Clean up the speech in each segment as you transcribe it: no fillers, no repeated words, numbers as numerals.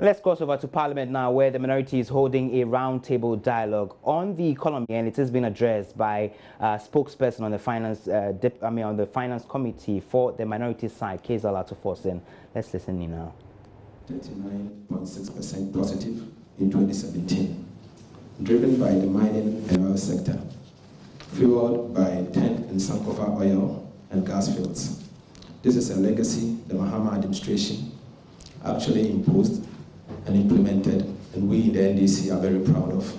Let's cross over to Parliament now, where the minority is holding a roundtable dialogue on the economy, and it has been addressed by spokesperson on the finance committee for the minority side, Keza Latofosin. Let's listen in now. 39.6% positive in 2017, driven by the mining and oil sector, fueled by tank and Sankofa oil and gas fields. This is a legacy the Mahama administration actually imposed and implemented, and we in the NDC are very proud of.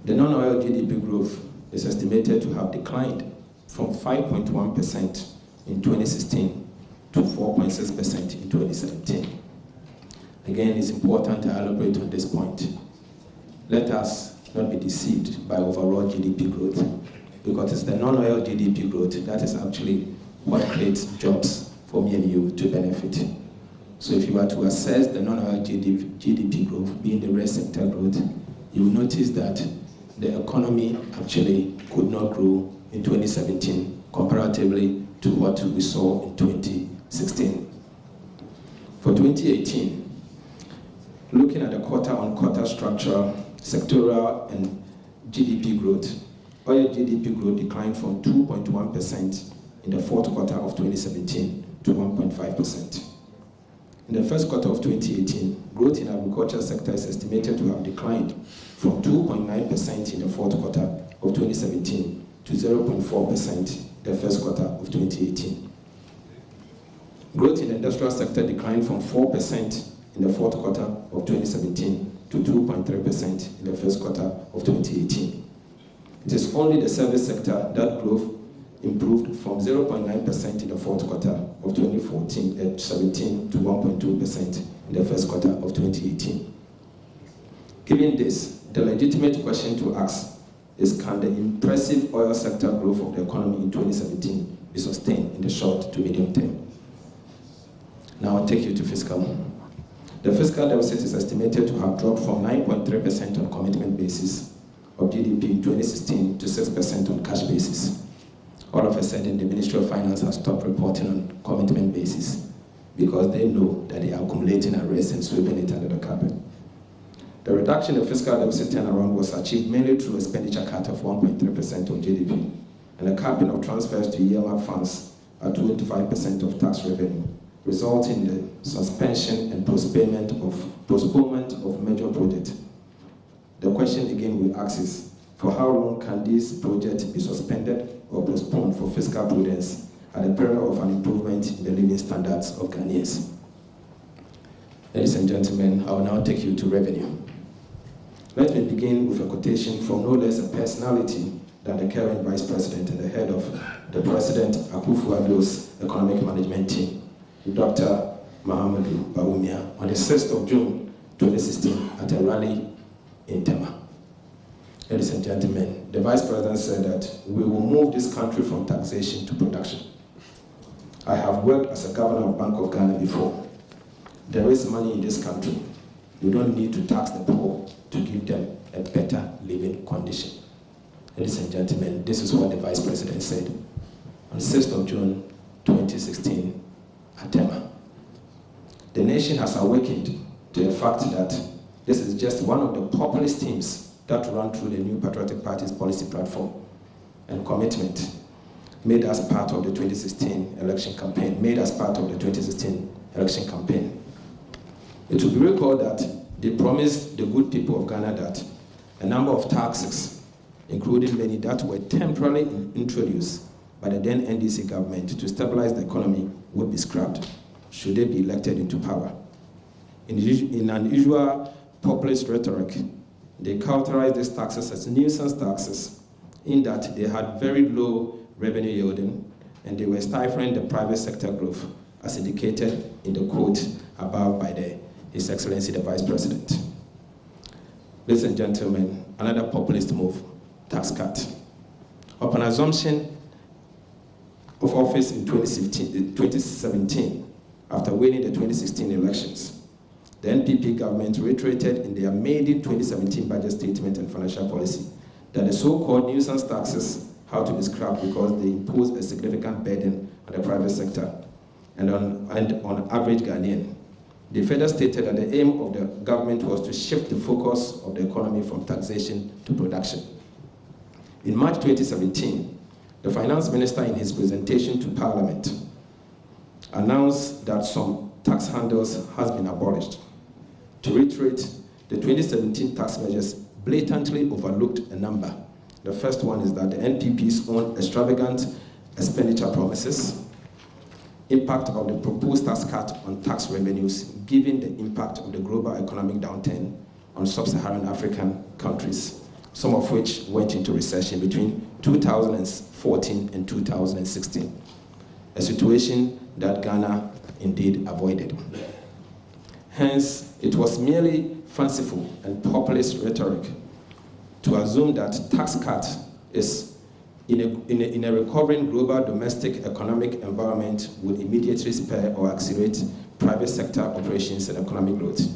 The non-oil GDP growth is estimated to have declined from 5.1% in 2016 to 4.6% in 2017. Again, it's important to elaborate on this point. Let us not be deceived by overall GDP growth, because it's the non-oil GDP growth that is actually what creates jobs for me and you to benefit. So if you were to assess the non-oil GDP growth being the red sector growth, you will notice that the economy actually could not grow in 2017 comparatively to what we saw in 2016. For 2018, looking at the quarter-on-quarter structure, sectoral and GDP growth, oil GDP growth declined from 2.1% in the fourth quarter of 2017 to 1.5%. In the first quarter of 2018, growth in agriculture sector is estimated to have declined from 2.9% in the fourth quarter of 2017 to 0.4% the first quarter of 2018. Growth in the industrial sector declined from 4% in the fourth quarter of 2017 to 2.3% in the first quarter of 2018. It is only the service sector that growth improved from 0.9% in the fourth quarter of 2017 to 1.2% in the first quarter of 2018. Given this, the legitimate question to ask is, can the impressive oil sector growth of the economy in 2017 be sustained in the short to medium term? Now I'll take you to fiscal. The fiscal deficit is estimated to have dropped from 9.3% on commitment basis of GDP in 2016 to 6% on cash basis. All of a sudden, the Ministry of Finance has stopped reporting on commitment basis because they know that they are accumulating arrears and sweeping it under the carpet. The reduction in fiscal deficit turnaround was achieved mainly through expenditure cut of 1.3% of GDP and a capping of transfers to earmark funds at 25% of tax revenue, resulting in the suspension and postponement of major projects. The question again we ask is, for how long can these projects be suspended or postponed for fiscal prudence at the peril of an improvement in the living standards of Ghanaians? Ladies and gentlemen, I will now take you to revenue. Let me begin with a quotation from no less a personality than the current Vice President and the head of the President Akufo-Addo's economic management team, Dr. Mahamudu Bawumia, on the 6th of June 2016 at a rally in Tema. Ladies and gentlemen, the Vice President said that we will move this country from taxation to production. I have worked as a governor of Bank of Ghana before. There is money in this country. We don't need to tax the poor to give them a better living condition. Ladies and gentlemen, this is what the Vice President said on 6th of June 2016 at Tema. The nation has awakened to the fact that this is just one of the populist themes that run through the New Patriotic Party's policy platform and commitment made as part of the 2016 election campaign, It will be recalled that they promised the good people of Ghana that a number of taxes, including many that were temporarily introduced by the then NDC government to stabilize the economy, would be scrapped should they be elected into power. In unusual populist rhetoric, they characterized these taxes as nuisance taxes, in that they had very low revenue yielding and they were stifling the private sector growth, as indicated in the quote above by His Excellency the Vice President. Ladies and gentlemen, another populist move, tax cut. Upon assumption of office in 2017, after winning the 2016 elections, the NPP government reiterated in their maiden 2017 budget statement and financial policy that the so-called nuisance taxes have to be scrapped because they impose a significant burden on the private sector and on average Ghanaian. They further stated that the aim of the government was to shift the focus of the economy from taxation to production. In March 2017, the finance minister in his presentation to Parliament announced that some tax handles has been abolished. To reiterate, the 2017 tax measures blatantly overlooked a number. The first one is that the NPP's own extravagant expenditure promises, impact of the proposed tax cut on tax revenues, given the impact of the global economic downturn on sub-Saharan African countries, some of which went into recession between 2014 and 2016, a situation that Ghana indeed avoided. Hence, it was merely fanciful and populist rhetoric to assume that tax cut is in a recovering global domestic economic environment would immediately spur or accelerate private sector operations and economic growth.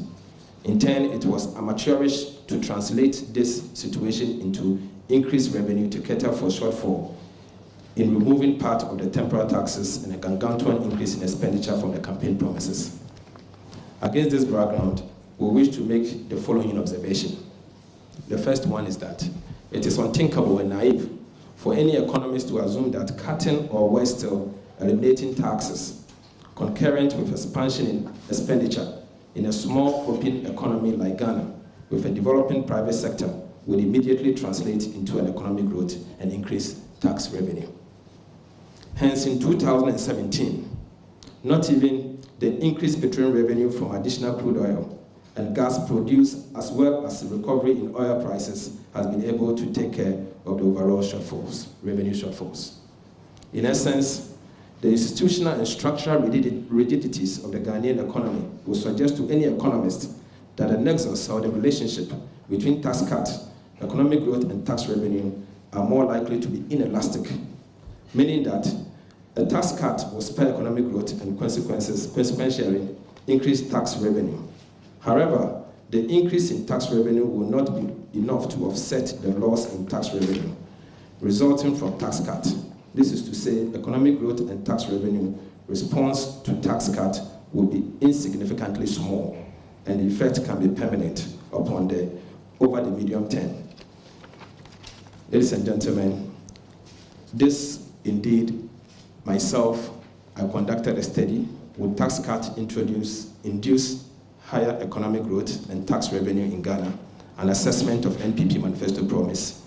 In turn, it was amateurish to translate this situation into increased revenue to cater for shortfall in removing part of the temporal taxes and a gargantuan increase in expenditure from the campaign promises. Against this background, we wish to make the following observation. The first one is that it is unthinkable and naive for any economist to assume that cutting or worse still, eliminating taxes concurrent with expansion in expenditure in a small open economy like Ghana with a developing private sector would immediately translate into an economic growth and increase tax revenue. Hence, in 2017, not even the increased petroleum revenue from additional crude oil and gas produced, as well as the recovery in oil prices, has been able to take care of the overall shortfalls, revenue shortfalls. In essence, the institutional and structural rigidities of the Ghanaian economy will suggest to any economist that the nexus or the relationship between tax cut, economic growth, and tax revenue are more likely to be inelastic, meaning that a tax cut will spur economic growth and consequentially increase tax revenue. However, the increase in tax revenue will not be enough to offset the loss in tax revenue resulting from tax cut. This is to say, economic growth and tax revenue response to tax cut will be insignificantly small, and the effect can be permanent over the medium term. Ladies and gentlemen, this indeed, myself, I conducted a study. Would tax cut induce higher economic growth and tax revenue in Ghana? An assessment of NPP Manifesto Promise,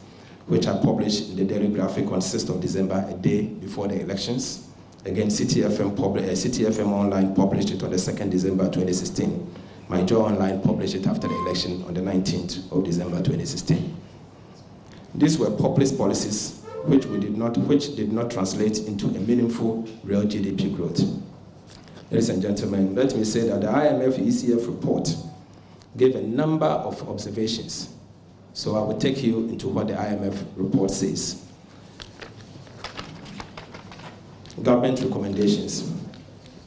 which I published in the Daily Graphic on 6th of December, a day before the elections. Again, CTFM Online published it on the 2nd December 2016. My Joy Online published it after the election on the 19th of December 2016. These were populist policies which did not translate into a meaningful real GDP growth. Ladies and gentlemen, let me say that the IMF ECF report gave a number of observations. So I will take you into what the IMF report says. Government recommendations.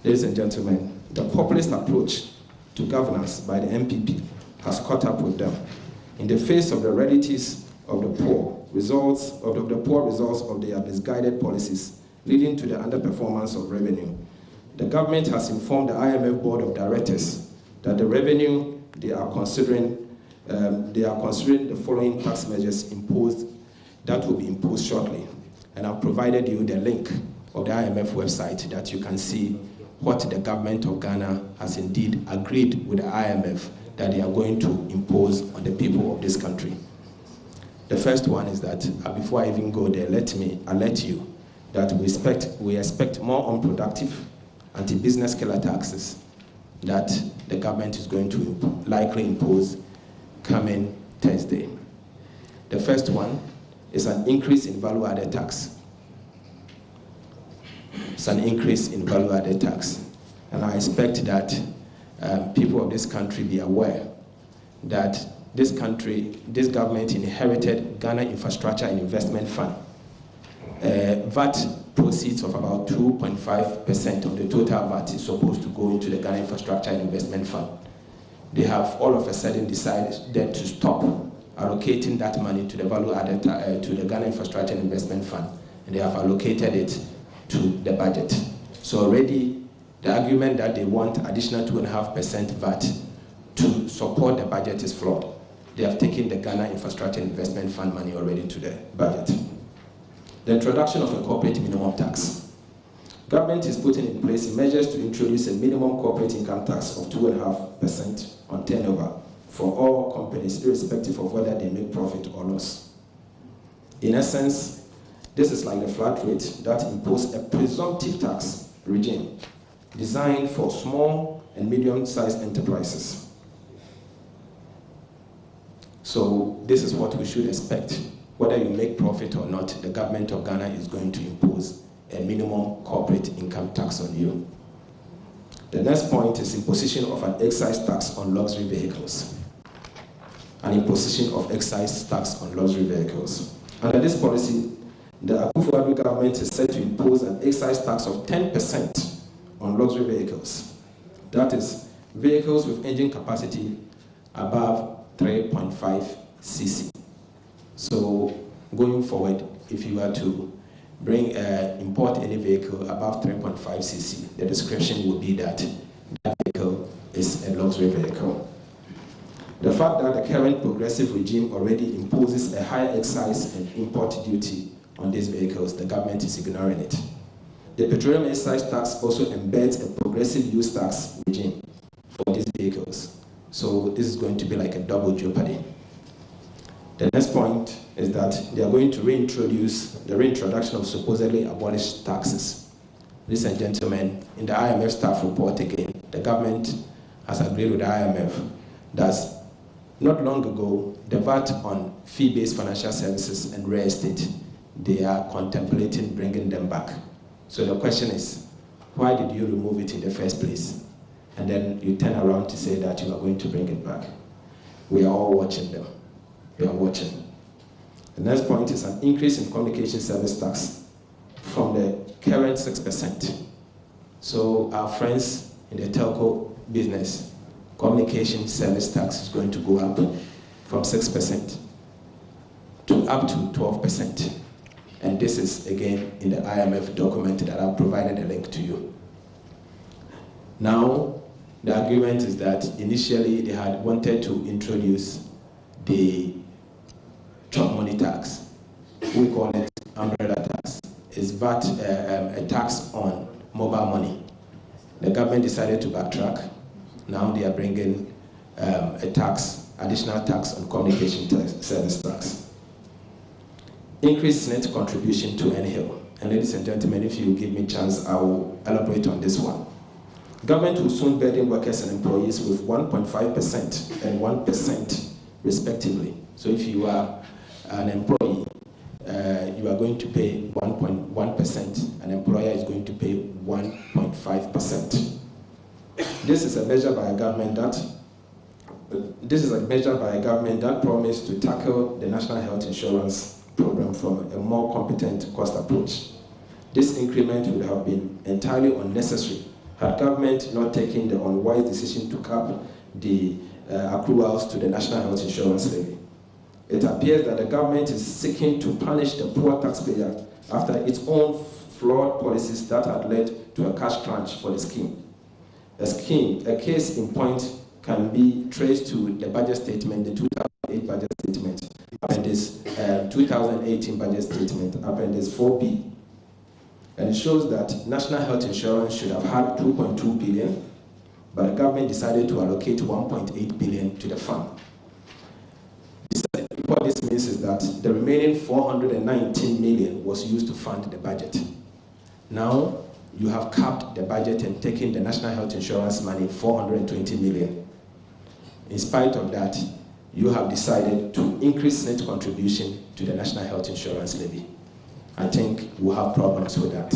Ladies and gentlemen, the populist approach to governance by the MPP has caught up with them. In the face of the realities of the poor results of their misguided policies leading to the underperformance of revenue, the government has informed the IMF Board of Directors that the revenue they are considering the following tax measures that will be imposed shortly. And I've provided you the link of the IMF website that you can see what the government of Ghana has indeed agreed with the IMF that they are going to impose on the people of this country. The first one is that, before I even go there, let me alert you that we expect more unproductive anti-business killer taxes that the government is going to likely impose coming Thursday. The first one is an increase in value-added tax. It's an increase in value-added tax. And I expect that people of this country be aware that this government inherited Ghana Infrastructure and Investment Fund, VAT proceeds of about 2.5% of the total VAT is supposed to go into the Ghana Infrastructure and Investment Fund. They have all of a sudden decided to stop allocating that money to the value-added to the Ghana Infrastructure and Investment Fund, and they have allocated it to the budget. So already The argument that they want additional 2.5% VAT to support the budget is flawed. They have taken the Ghana Infrastructure Investment Fund money already to the budget. The introduction of a corporate minimum tax. Government is putting in place measures to introduce a minimum corporate income tax of 2.5% on turnover for all companies, irrespective of whether they make profit or loss. In essence, this is like the flat rate that imposes a presumptive tax regime designed for small and medium-sized enterprises. So this is what we should expect. Whether you make profit or not, the government of Ghana is going to impose a minimum corporate income tax on you. The next point is imposition of an excise tax on luxury vehicles. An imposition of excise tax on luxury vehicles. Under this policy, the Akufo-Addo government is set to impose an excise tax of 10% on luxury vehicles. That is, vehicles with engine capacity above 3.5 cc. So going forward, if you are to import any vehicle above 3.5 cc, the description would be that that vehicle is a luxury vehicle. The fact that the current progressive regime already imposes a higher excise and import duty on these vehicles, the government is ignoring it. The petroleum excise tax also embeds a progressive use tax regime for these vehicles. So this is going to be like a double jeopardy. The next point is that they are going to reintroduce the reintroduction of supposedly abolished taxes. Ladies and gentlemen, in the IMF staff report again, the government has agreed with the IMF that not long ago, the VAT on fee-based financial services and real estate, they are contemplating bringing them back. So the question is, why did you remove it in the first place? And then you turn around to say that you are going to bring it back. We are all watching them. We are watching. The next point is an increase in communication service tax from the current 6%. So our friends in the telco business, communication service tax is going to go up from 6% to up to 12%. And this is, again, in the IMF document that I've provided a link to you. Now, the argument is that initially they had wanted to introduce the chop money tax. We call it umbrella tax. It's VAT, a tax on mobile money. The government decided to backtrack. Now they are bringing a tax, additional tax on communication service tax. Increased net contribution to NHIL. And ladies and gentlemen, if you give me a chance, I will elaborate on this one. Government will soon burden workers and employees with 1.5% and 1% respectively. So if you are an employee, you are going to pay 1.1%, an employer is going to pay 1.5%. This is a measure by a government that promised to tackle the National Health Insurance Program from a more competent cost approach. This increment would have been entirely unnecessary had government not taken the unwise decision to cap the accruals to the National Health Insurance Levy. It appears that the government is seeking to punish the poor taxpayer after its own flawed policies that had led to a cash crunch for the scheme. A case in point can be traced to the budget statement, the 2008 budget statement, Appendix 2018 budget statement, Appendix 4B. And it shows that National Health Insurance should have had 2.2 billion, but the government decided to allocate 1.8 billion to the fund. What this means is that the remaining 419 million was used to fund the budget. Now, you have capped the budget and taken the National Health Insurance money, 420 million. In spite of that, you have decided to increase net contribution to the National Health Insurance Levy. I think we'll have problems with that.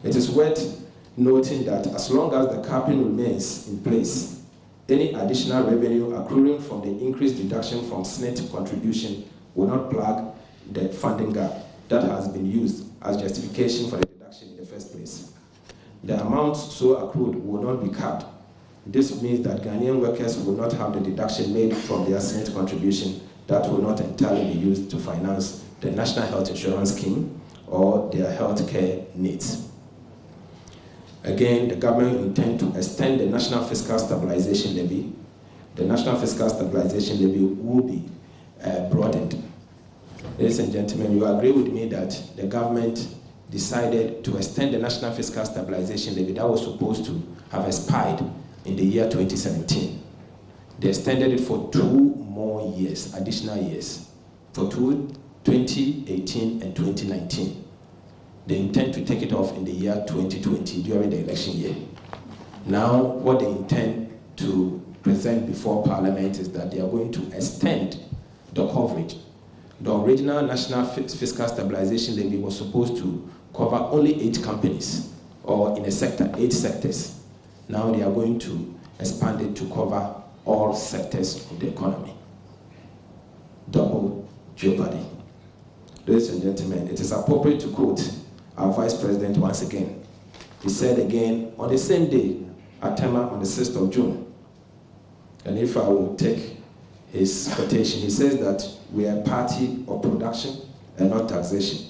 It is worth noting that as long as the capping remains in place, any additional revenue accruing from the increased deduction from SNET contribution will not plug the funding gap that has been used as justification for the deduction in the first place. The amounts so accrued will not be capped. This means that Ghanaian workers will not have the deduction made from their SNET contribution that will not entirely be used to finance the National Health Insurance Scheme or their health care needs. Again, the government intends to extend the National Fiscal Stabilization Levy. The National Fiscal Stabilization Levy will be broadened. Ladies and gentlemen, you agree with me that the government decided to extend the National Fiscal Stabilization Levy that was supposed to have expired in the year 2017. They extended it for 2 more years, additional years, for 2018 and 2019. They intend to take it off in the year 2020 during the election year. Now, what they intend to present before Parliament is that they are going to extend the coverage. The original National Fiscal Stabilization Levy was supposed to cover only 8 companies, or in a sector, 8 sectors. Now they are going to expand it to cover all sectors of the economy. Double jeopardy. Ladies and gentlemen, it is appropriate to quote our Vice President once again. He said again on the same day, Atema, on the 6th of June, and if I will take his quotation, he says that we are a party of production and not taxation.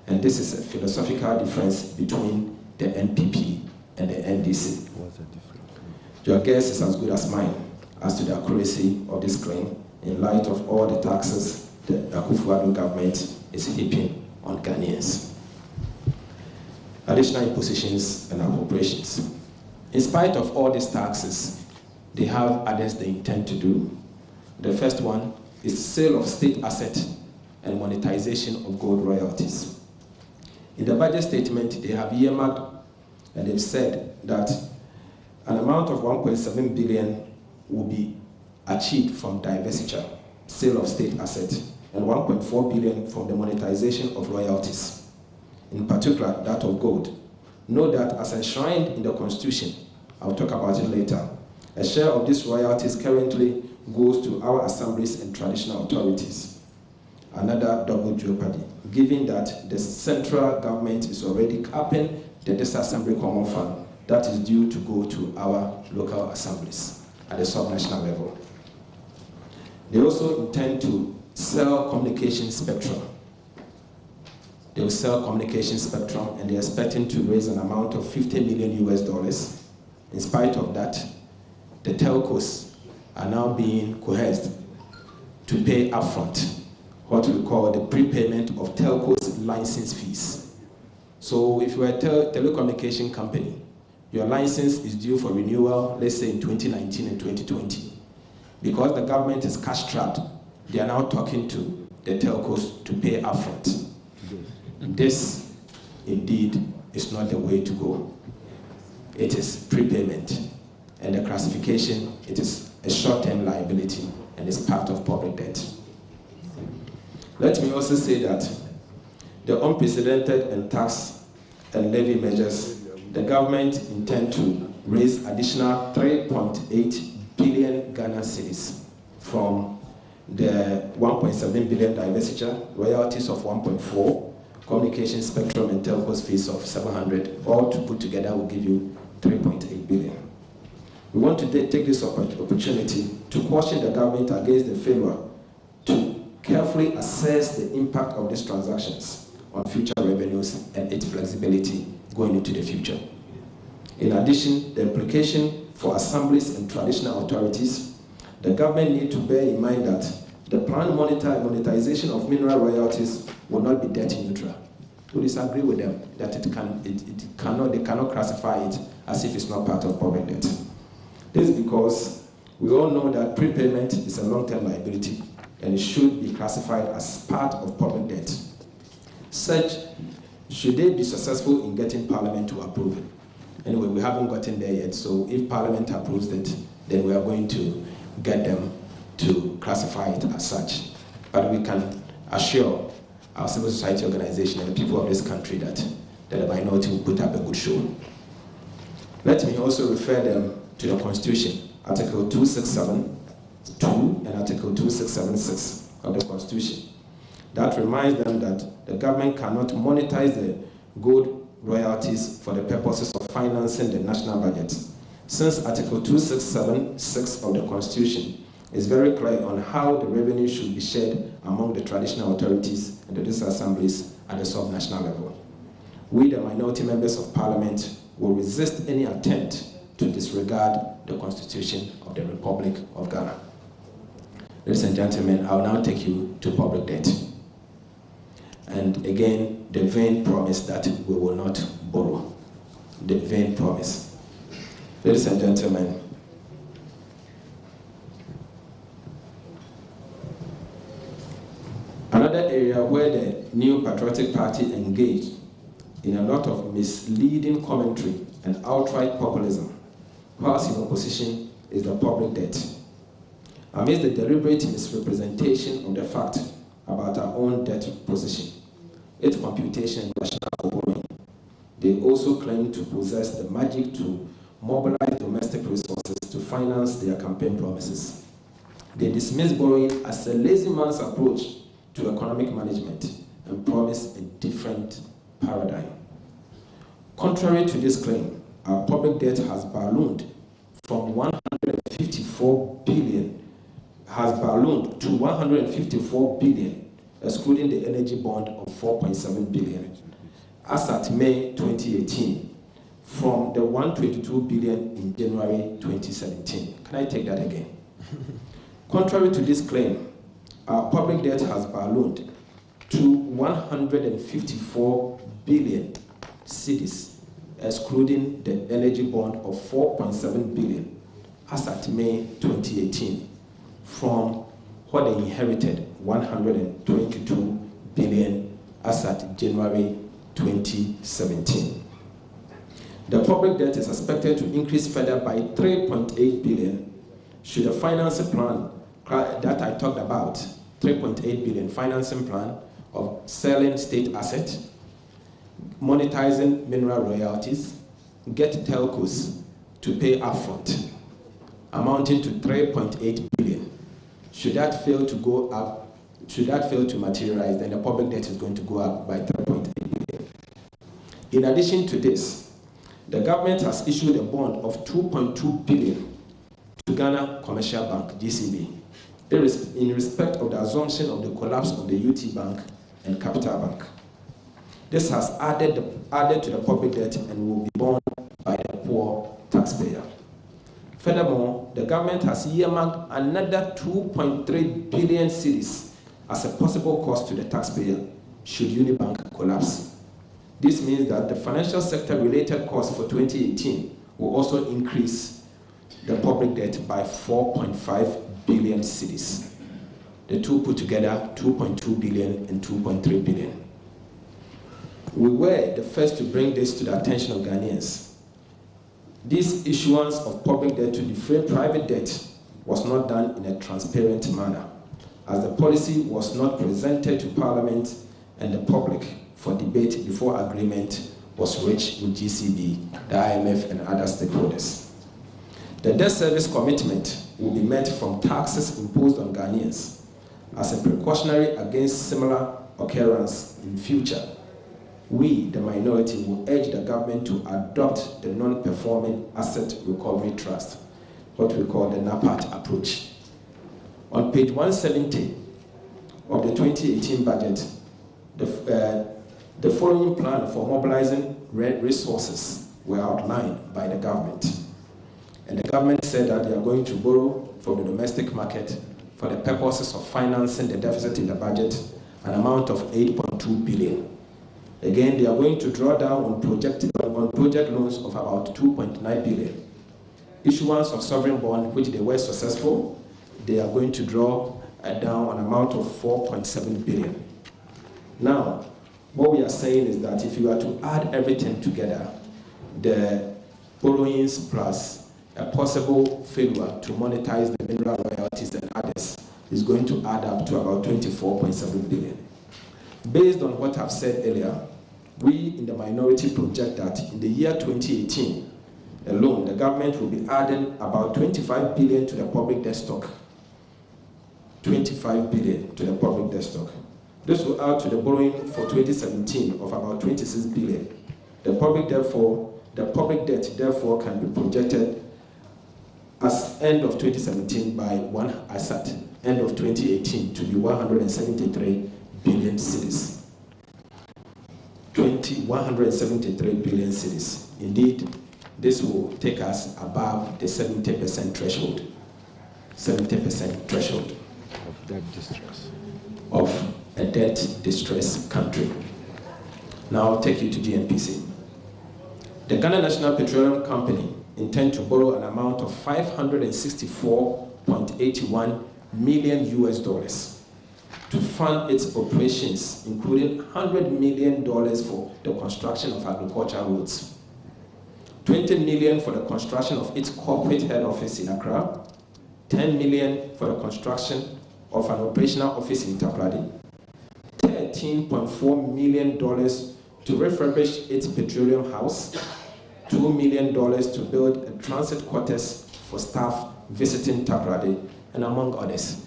And this is a philosophical difference between the NPP and the NDC. Your guess is as good as mine as to the accuracy of this claim in light of all the taxes the Akufo-Addo government is heaping on Ghanaians. Additional impositions and appropriations. In spite of all these taxes, they have others they intend to do. The first one is sale of state asset and monetization of gold royalties. In the budget statement, they have earmarked and they've said that an amount of 1.7 billion will be achieved from divestiture, sale of state assets, and 1.4 billion from the monetization of royalties, in particular that of gold. Note that as enshrined in the Constitution, I'll talk about it later, a share of these royalties currently goes to our assemblies and traditional authorities. Another double jeopardy, given that the central government is already capping the disassembly common fund that is due to go to our local assemblies at the sub-national level. They also intend to sell communication spectrum. They will sell communication spectrum and they're expecting to raise an amount of $50 million US. In spite of that, the telcos are now being coerced to pay upfront what we call the prepayment of telcos license fees. So if you're a telecommunication company, your license is due for renewal, let's say in 2019 and 2020. Because the government is cash-strapped, they are now talking to the telcos to pay upfront. This, indeed, is not the way to go. It is prepayment. And the classification, it is a short-term liability and is part of public debt. Let me also say that the unprecedented and tax and levy measures, the government intend to raise additional 3.8 billion Ghana cedis from the 1.7 billion divestiture, royalties of 1.4, communication spectrum and telcos fees of 700, all to put together will give you 3.8 billion. We want to take this opportunity to caution the government against the failure to carefully assess the impact of these transactions on future revenues and its flexibility going into the future. In addition, the implication for assemblies and traditional authorities, the government need to bear in mind that the planned monetization of mineral royalties will not be debt neutral. We disagree with them that they cannot classify it as if it's not part of public debt. This is because we all know that prepayment is a long-term liability and it should be classified as part of public debt. Such, should they be successful in getting Parliament to approve it? Anyway, we haven't gotten there yet, so if Parliament approves it, then we are going to get them to classify it as such. But we can assure our civil society organization and the people of this country that the minority will put up a good show. Let me also refer them to the Constitution, Article 267(2) and Article 2676 of the Constitution. That reminds them that the government cannot monetize the gold royalties for the purposes of financing the national budget. Since Article 2676 of the Constitution is very clear on how the revenue should be shared among the traditional authorities and the assemblies at the sub-national level. We, the minority members of Parliament, will resist any attempt to disregard the Constitution of the Republic of Ghana. Ladies and gentlemen, I will now take you to public debt. And again, the vain promise that we will not borrow. The vain promise. Ladies and gentlemen, another area where the New Patriotic Party engaged in a lot of misleading commentary and outright populism whilst in opposition is the public debt. Amidst the deliberate misrepresentation of the fact about our own debt position, its computation and rationale for borrowing, they also claim to possess the magic to mobilize domestic resources to finance their campaign promises. They dismiss borrowing as a lazy man's approach to economic management and promise a different paradigm. Contrary to this claim, our public debt has ballooned from 154 billion to 154 billion, excluding the energy bond of 4.7 billion, as at May 2018, from the 122 billion in January 2017. Can I take that again? Contrary to this claim, our public debt has ballooned to 154 billion cedis, excluding the energy bond of 4.7 billion, as at May 2018, from what they inherited, 122 billion, as at January 2017. The public debt is expected to increase further by 3.8 billion should the financing plan that I talked about, 3.8 billion financing plan of selling state assets, monetizing mineral royalties, get telcos to pay upfront, amounting to 3.8 billion. Should that fail to go up, should that fail to materialize, then the public debt is going to go up by 3.8 billion. In addition to this, the government has issued a bond of 2.2 billion to Ghana Commercial Bank, GCB, in respect of the assumption of the collapse of the UT Bank and Capital Bank. This has added to the public debt and will be borne by the poor taxpayer. Furthermore, the government has earmarked another 2.3 billion cedis as a possible cost to the taxpayer should Unibank collapse. This means that the financial sector related costs for 2018 will also increase the public debt by 4.5 billion cedis. The two put together, 2.2 billion and 2.3 billion. We were the first to bring this to the attention of Ghanaians. This issuance of public debt to defray private debt was not done in a transparent manner, as the policy was not presented to Parliament and the public for debate before agreement was reached with GCB, the IMF, and other stakeholders. The debt service commitment will be met from taxes imposed on Ghanaians as a precautionary against similar occurrence in future. We, the minority, will urge the government to adopt the non-performing asset recovery trust, what we call the NAPAT approach. On page 170 of the 2018 budget, the following plan for mobilizing resources were outlined by the government. And the government said that they are going to borrow from the domestic market for the purposes of financing the deficit in the budget, an amount of 8.2 billion. Again, they are going to draw down on project loans of about 2.9 billion. Issuance of sovereign bond, which they were successful, they are going to draw down an amount of 4.7 billion. Now, what we are saying is that if you are to add everything together, the borrowings plus a possible failure to monetize the mineral royalties and others is going to add up to about 24.7 billion. Based on what I've said earlier, we in the minority project that in the year 2018 alone, the government will be adding about 25 billion to the public debt stock. 25 billion to the public debt stock. This will add to the borrowing for 2017 of about 26 billion. The public debt therefore can be projected as end of 2017 by end of 2018 to be 173 billion cedis. 173 billion cedis. indeed, this will take us above the 70% threshold. 70% threshold of debt distress. Of a debt distress country. Now I'll take you to GNPC. The Ghana National Petroleum Company intends to borrow an amount of $564.81 million to fund its operations, including $100 million for the construction of agricultural roads, $20 million for the construction of its corporate head office in Accra, $10 million for the construction of an operational office in Takoradi, $13.4 million to refurbish its petroleum house, $2 million to build a transit quarters for staff visiting Takoradi, and among others,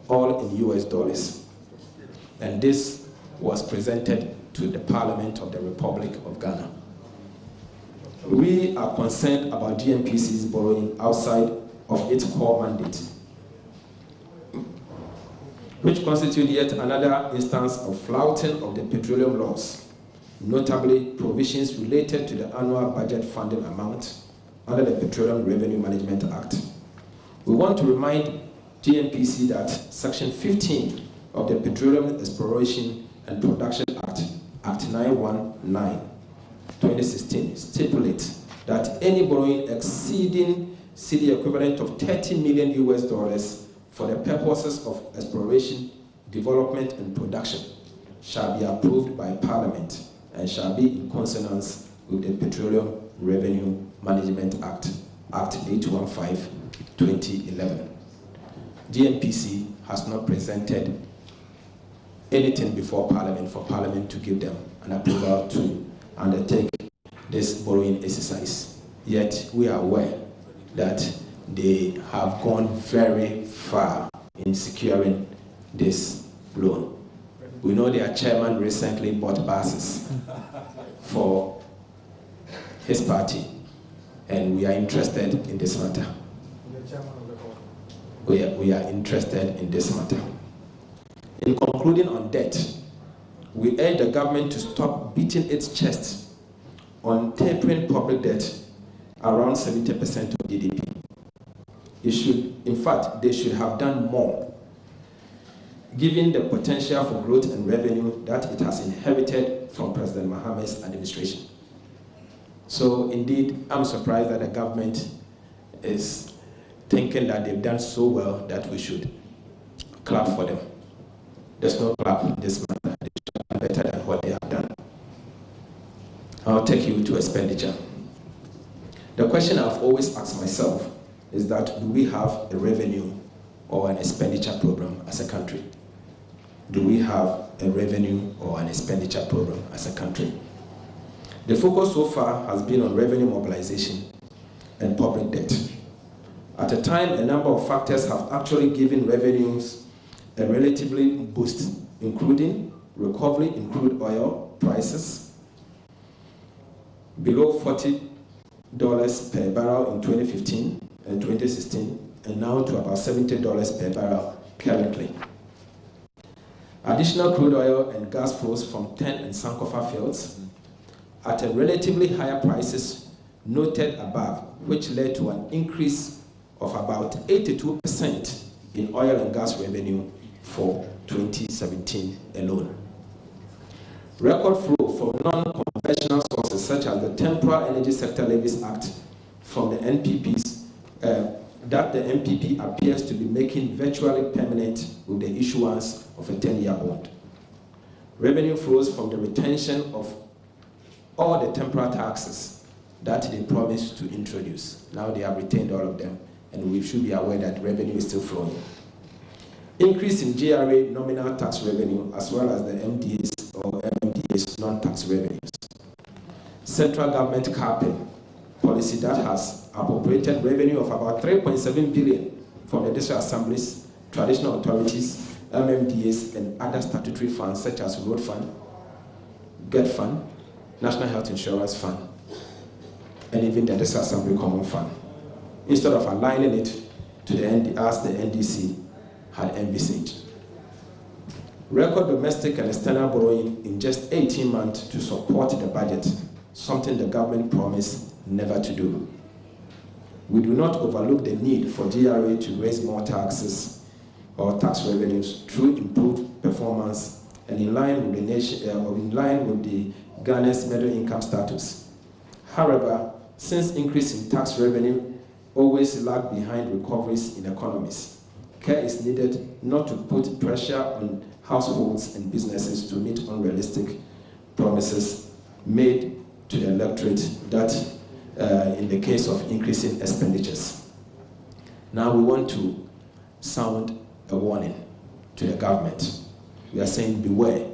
all in US dollars. And this was presented to the Parliament of the Republic of Ghana. We are concerned about GNPC's borrowing outside of its core mandate, which constitutes yet another instance of flouting of the petroleum laws, notably provisions related to the annual budget funding amount under the Petroleum Revenue Management Act. We want to remind GNPC that Section 15 of the Petroleum Exploration and Production Act, Act 919, 2016, stipulates that any borrowing exceeding the equivalent of $30 million for the purposes of exploration, development, and production shall be approved by Parliament and shall be in consonance with the Petroleum Revenue Management Act, Act 815, 2011. GNPC has not presented anything before Parliament for Parliament to give them an approval to undertake this borrowing exercise. Yet we are aware that they have gone very far in securing this loan. We know their chairman recently bought buses for his party, and we are interested in this matter. We are interested in this matter. In concluding on debt, we urge the government to stop beating its chest on tapering public debt around 70% of GDP. It should, in fact, they should have done more, given the potential for growth and revenue that it has inherited from President Mohammed's administration. So indeed, I'm surprised that the government is thinking that they've done so well that we should clap for them. There's no clap in this matter. They should have done better than what they have done. I'll take you to expenditure. The question I've always asked myself is that, do we have a revenue or an expenditure program as a country? Do we have a revenue or an expenditure program as a country? The focus so far has been on revenue mobilization and public debt. At a time, a number of factors have actually given revenues a relatively boost, including recovery in crude oil prices below $40 per barrel in 2015 and 2016, and now to about $70 per barrel currently. Additional crude oil and gas flows from TEN and Sankofa fields at a relatively higher prices noted above, which led to an increase of about 82% in oil and gas revenue for 2017 alone. Record flow from non-conventional sources such as the Temporary Energy Sector Levies Act from the NPPs, that the NPP appears to be making virtually permanent with the issuance of a 10-year bond. Revenue flows from the retention of all the temporary taxes that they promised to introduce. Now they have retained all of them, and we should be aware that revenue is still flowing. Increase in GRA nominal tax revenue, as well as the MDAs or MMDAs non-tax revenues. Central government capping policy that has appropriated revenue of about 3.7 billion from the district assemblies, traditional authorities, MMDAs, and other statutory funds such as Road Fund, GET Fund, National Health Insurance Fund, and even the District Assembly Common Fund, instead of aligning it to the as the NDC had envisaged. Record domestic and external borrowing in just 18 months to support the budget something the government promised never to do. We do not overlook the need for GRA to raise more taxes or tax revenues through improved performance and in line with the Ghana's middle income status. However, since increase in tax revenue always lag behind recoveries in economies, care is needed not to put pressure on households and businesses to meet unrealistic promises made to the electorate that in the case of increasing expenditures. Now we want to sound a warning to the government. We are saying beware,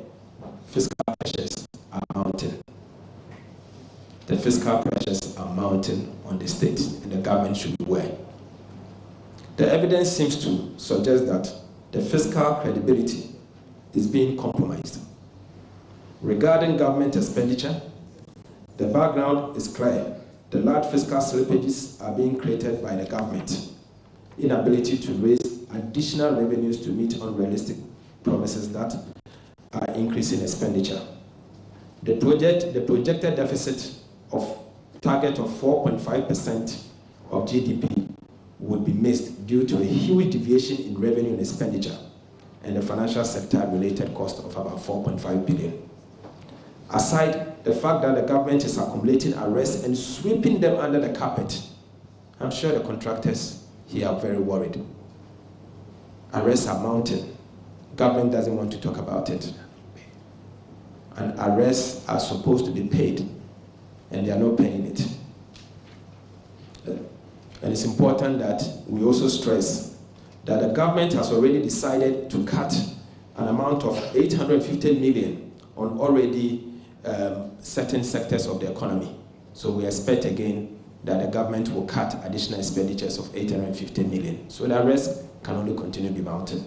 fiscal pressures are mounting. The fiscal pressures are mounting on the state and the government should beware. The evidence seems to suggest that the fiscal credibility is being compromised. Regarding government expenditure, the background is clear. The large fiscal slippages are being created by the government. Inability to raise additional revenues to meet unrealistic promises that are increasing expenditure. The projected deficit of target of 4.5% of GDP would be missed due to a huge deviation in revenue and expenditure and the financial sector related cost of about 4.5 billion. Aside the fact that the government is accumulating arrests and sweeping them under the carpet, I'm sure the contractors here are very worried. Arrests are mounting. Government doesn't want to talk about it. And arrests are supposed to be paid, and they are not paying it. And it's important that we also stress that the government has already decided to cut an amount of 850 million on already certain sectors of the economy. So we expect again that the government will cut additional expenditures of 850 million. So the arrests can only continue to be mounted.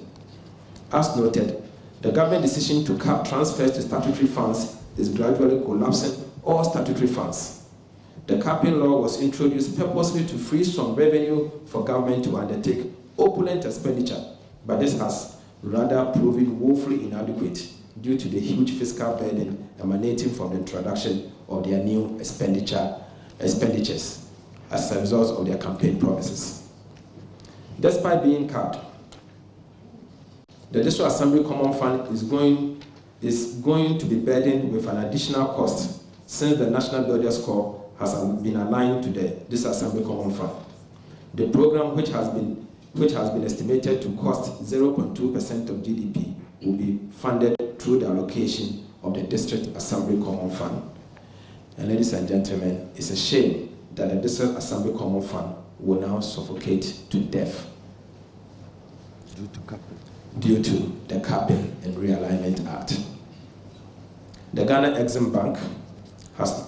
As noted, the government decision to cap transfers to statutory funds is gradually collapsing all statutory funds. The capping law was introduced purposely to free some revenue for government to undertake opulent expenditure, but this has rather proven woefully inadequate due to the huge fiscal burden emanating from the introduction of their new expenditures as a result of their campaign promises. Despite being capped, the District Assembly Common Fund is going to be burdened with an additional cost since the National Builders Corps has been aligned to the District Assembly Common Fund. The program, which has been estimated to cost 0.2% of GDP, will be funded through the allocation of the District Assembly Common Fund. And ladies and gentlemen, it's a shame that the District Assembly Common Fund will now suffocate to death due to the Capping and Realignment Act. The Ghana Exim Bank has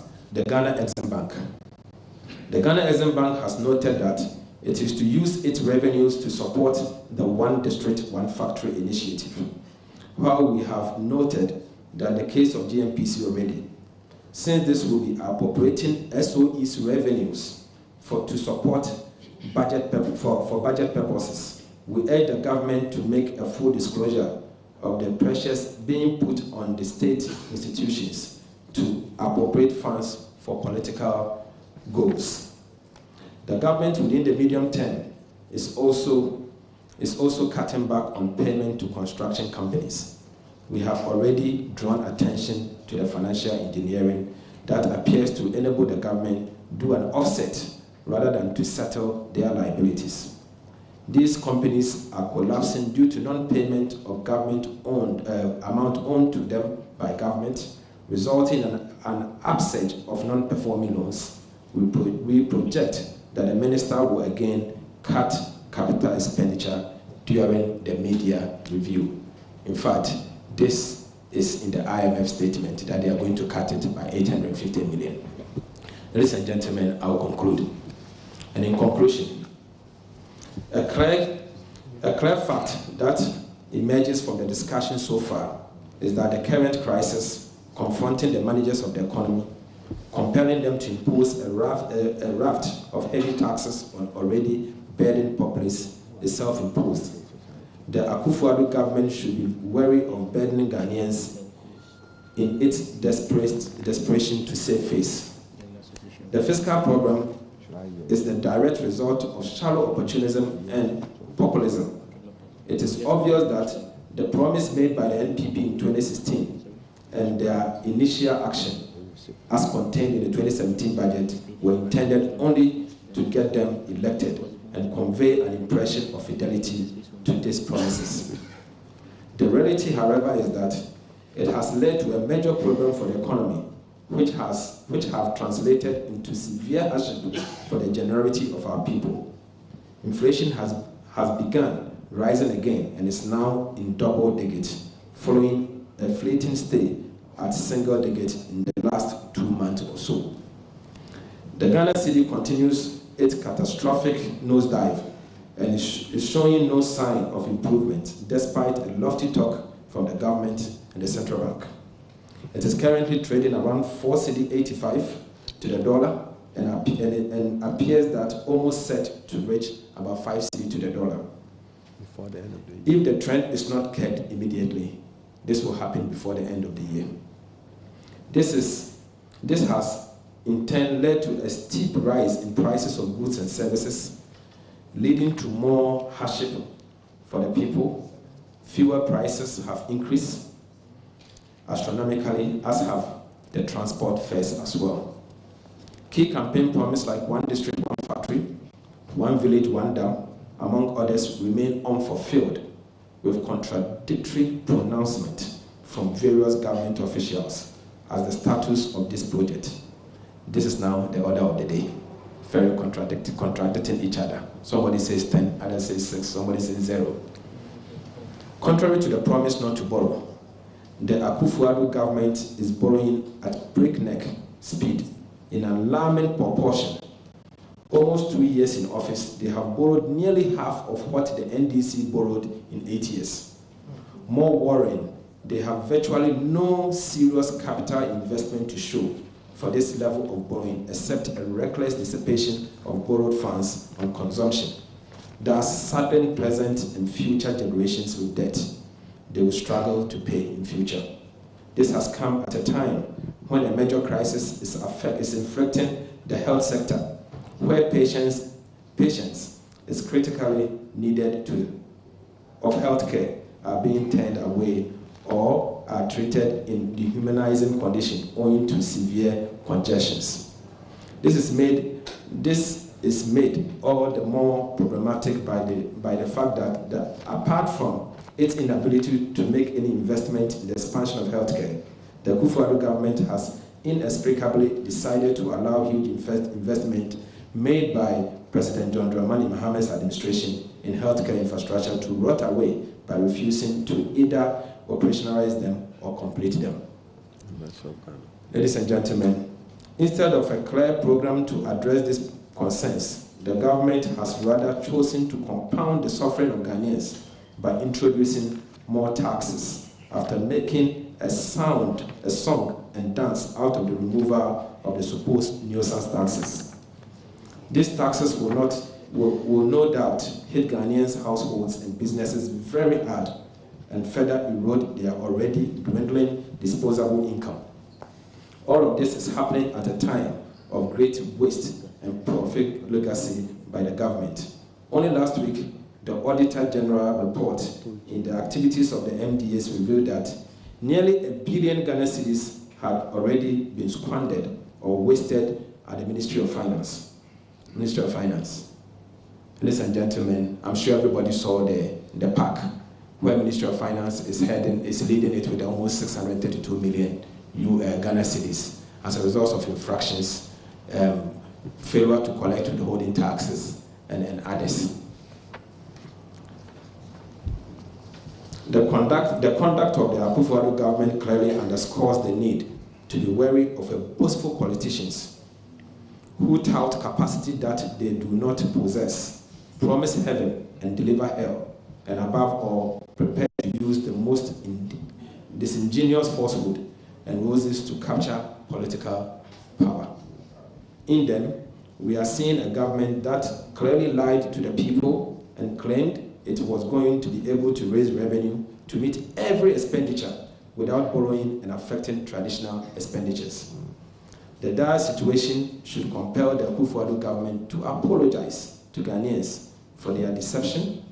noted that it is to use its revenues to support the One District, One Factory initiative. While we have noted that the case of GNPC already, since this will be appropriating SOE's revenues to support budget purposes, we urge the government to make a full disclosure of the pressures being put on the state institutions to appropriate funds for political goals. The government within the medium term is also cutting back on payment to construction companies. We have already drawn attention to the financial engineering that appears to enable the government do an offset rather than to settle their liabilities. These companies are collapsing due to non-payment of government-owned amount owed to them by government, resulting in an upsurge of non-performing loans. We project that the minister will again cut capital expenditure during the media review. In fact, this is in the IMF statement that they are going to cut it by 850 million. Ladies and gentlemen, I will conclude. And in conclusion, a clear fact that emerges from the discussion so far is that the current crisis confronting the managers of the economy, compelling them to impose a raft of heavy taxes on already burdened populace, is self-imposed. The Akufo-Addo government should be wary of burdening Ghanaians in its desperation to save face. The fiscal program is the direct result of shallow opportunism and populism. It is obvious that the promise made by the NPP in 2016 and their initial action, as contained in the 2017 budget, were intended only to get them elected and convey an impression of fidelity to these promises. The reality, however, is that it has led to a major problem for the economy, which have translated into severe hardship for the generality of our people. Inflation has begun rising again and is now in double digits, following a fleeting stay at single digits in the last 2 months or so. The Ghana cedi continues its catastrophic nosedive and is showing no sign of improvement despite a lofty talk from the government and the central bank. It is currently trading around 4 cedi 85 to the dollar and appears that almost set to reach about 5 cedi to the dollar. Before the end of the year. If the trend is not kept immediately, this will happen before the end of the year. This has in turn led to a steep rise in prices of goods and services, leading to more hardship for the people. Fuel prices have increased astronomically, as have the transport fares as well. Key campaign promises like one district, one factory, one village, one dam, among others, remain unfulfilled, with contradictory pronouncements from various government officials as the status of this project. This is now the order of the day, very contradicting each other. Somebody says 10, others say 6, somebody says 0. Contrary to the promise not to borrow, the Akufo-Addo government is borrowing at breakneck speed in an alarming proportion. Almost 2 years in office, they have borrowed nearly half of what the NDC borrowed in 8 years. More worrying, they have virtually no serious capital investment to show for this level of borrowing, except a reckless dissipation of borrowed funds on consumption, thus saddling present and future generations with debt they will struggle to pay in future. This has come at a time when a major crisis is inflicting the health sector, where patients is critically needed of healthcare are being turned away or are treated in dehumanizing condition owing to severe congestions. This is made all the more problematic by the fact that apart from its inability to make any investment in the expansion of healthcare, the Akufo-Addo government has inexplicably decided to allow huge investment made by President John Dramani Mahamad's administration in healthcare infrastructure to rot away by refusing to either operationalize them or complete them. Ladies and gentlemen, instead of a clear program to address these concerns, the government has rather chosen to compound the suffering of Ghanaians by introducing more taxes after making a song and dance out of the removal of the supposed nuisance taxes. These taxes will no doubt hit Ghanaians' households and businesses very hard and further erode their already dwindling disposable income. All of this is happening at a time of great waste and profit legacy by the government. Only last week, the Auditor General report in the activities of the MDAs revealed that nearly $1 billion Ghana cedis had already been squandered or wasted at the Ministry of Finance. Ministry of Finance. Ladies and gentlemen, I'm sure everybody saw the pack where Ministry of Finance is leading it with almost 632 million Ghana cedis as a result of infractions, failure to collect withholding taxes, and others. The conduct of the Akufo-Addo government clearly underscores the need to be wary of boastful politicians who tout capacity that they do not possess, promise heaven and deliver hell, and above all, prepare to use the most disingenuous falsehood and roses to capture political power. In them, we are seeing a government that clearly lied to the people and claimed it was going to be able to raise revenue to meet every expenditure without borrowing and affecting traditional expenditures. The dire situation should compel the Akufo-Addo government to apologize to Ghanaians for their deception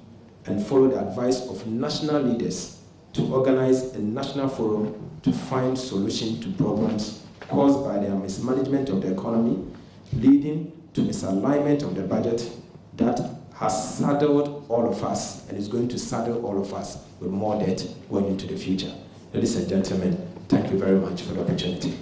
and follow the advice of national leaders to organize a national forum to find solutions to problems caused by their mismanagement of the economy, leading to misalignment of the budget that has saddled all of us and is going to saddle all of us with more debt going into the future. Ladies and gentlemen, thank you very much for the opportunity.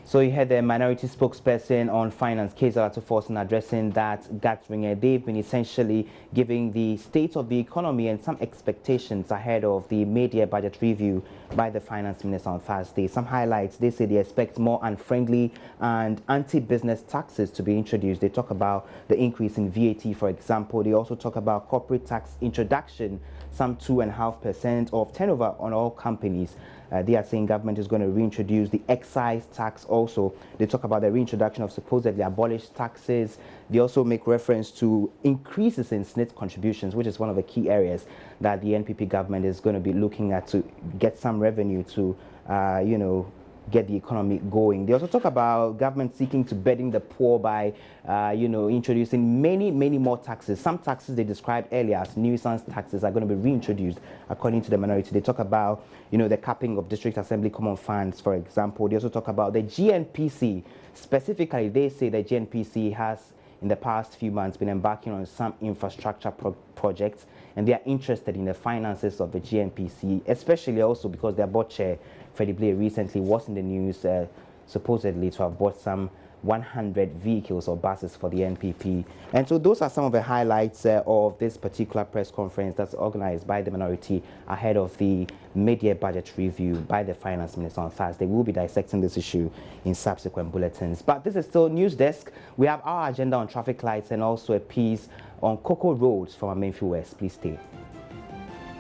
So you had the minority spokesperson on finance, Kezala Forson, addressing that gathering. They've been essentially giving the state of the economy and some expectations ahead of the mid-year budget review by the finance minister on Thursday. Some highlights: they say they expect more unfriendly and anti-business taxes to be introduced. They talk about the increase in VAT, for example. They also talk about corporate tax introduction, some 2.5% of turnover on all companies. They are saying government is going to reintroduce the excise tax also. They talk about the reintroduction of supposedly abolished taxes. They also make reference to increases in SNIT contributions, which is one of the key areas that the NPP government is going to be looking at to get some revenue to, get the economy going. They also talk about government seeking to burden the poor by, introducing many more taxes. Some taxes they described earlier as nuisance taxes are going to be reintroduced, according to the minority. They talk about, the capping of district assembly common funds, for example. They also talk about the GNPC. Specifically, they say the GNPC has, in the past few months, been embarking on some infrastructure projects, and they are interested in the finances of the GNPC, especially also because their board chair, Freddie Blair, recently was in the news supposedly to have bought some 100 vehicles or buses for the NPP. And so those are some of the highlights of this particular press conference that's organized by the minority ahead of the mid-year budget review by the finance minister on Thursday. We'll be dissecting this issue in subsequent bulletins. But this is still News Desk. We have our agenda on traffic lights and also a piece on Cocoa Roads from Amenfi West. Please stay.